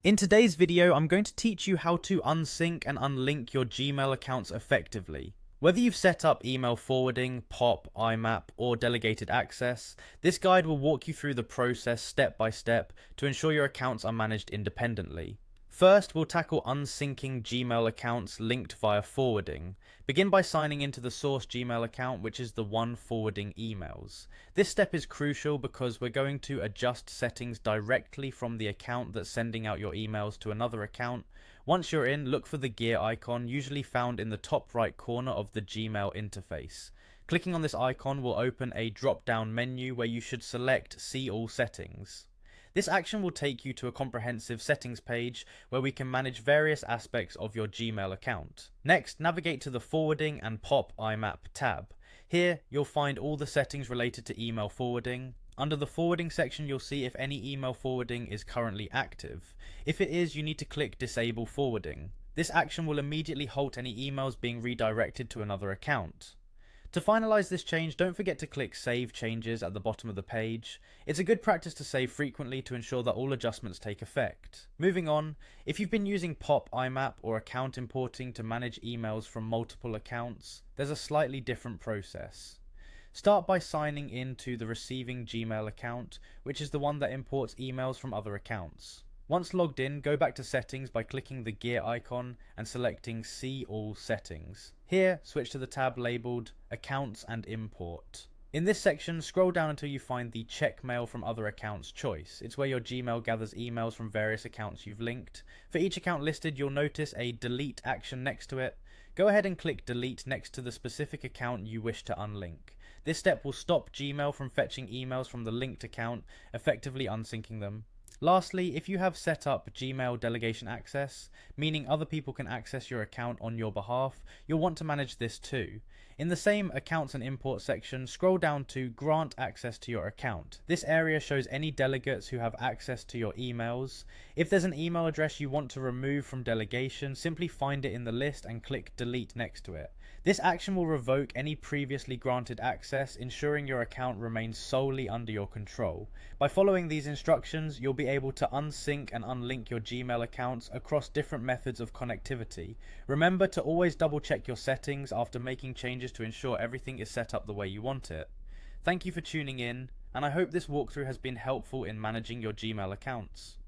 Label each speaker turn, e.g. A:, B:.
A: In today's video, I'm going to teach you how to unsync and unlink your Gmail accounts effectively. Whether you've set up email forwarding, POP, IMAP, or delegated access, this guide will walk you through the process step by step to ensure your accounts are managed independently. First, we'll tackle unsyncing Gmail accounts linked via forwarding. Begin by signing into the source Gmail account, which is the one forwarding emails. This step is crucial because we're going to adjust settings directly from the account that's sending out your emails to another account. Once you're in, look for the gear icon, usually found in the top right corner of the Gmail interface. Clicking on this icon will open a drop-down menu where you should select See All Settings. This action will take you to a comprehensive settings page where we can manage various aspects of your Gmail account. Next, navigate to the Forwarding and POP IMAP tab. Here, you'll find all the settings related to email forwarding. Under the forwarding section, you'll see if any email forwarding is currently active. If it is, you need to click Disable Forwarding. This action will immediately halt any emails being redirected to another account. To finalize this change, don't forget to click Save Changes at the bottom of the page. It's a good practice to save frequently to ensure that all adjustments take effect. Moving on, if you've been using POP IMAP or account importing to manage emails from multiple accounts, there's a slightly different process. Start by signing in to the receiving Gmail account, which is the one that imports emails from other accounts. Once logged in, go back to settings by clicking the gear icon and selecting See All Settings. Here, switch to the tab labelled Accounts and Import. In this section, scroll down until you find the Check Mail from Other Accounts choice. It's where your Gmail gathers emails from various accounts you've linked. For each account listed, you'll notice a Delete action next to it. Go ahead and click Delete next to the specific account you wish to unlink. This step will stop Gmail from fetching emails from the linked account, effectively unsyncing them. Lastly, if you have set up Gmail delegation access, meaning other people can access your account on your behalf, you'll want to manage this too. In the same Accounts and Import section, scroll down to Grant Access to Your Account. This area shows any delegates who have access to your emails. If there's an email address you want to remove from delegation, simply find it in the list and click Delete next to it. This action will revoke any previously granted access, ensuring your account remains solely under your control. By following these instructions, you'll be able to unsync and unlink your Gmail accounts across different methods of connectivity. Remember to always double check your settings after making changes to ensure everything is set up the way you want it. Thank you for tuning in, and I hope this walkthrough has been helpful in managing your Gmail accounts.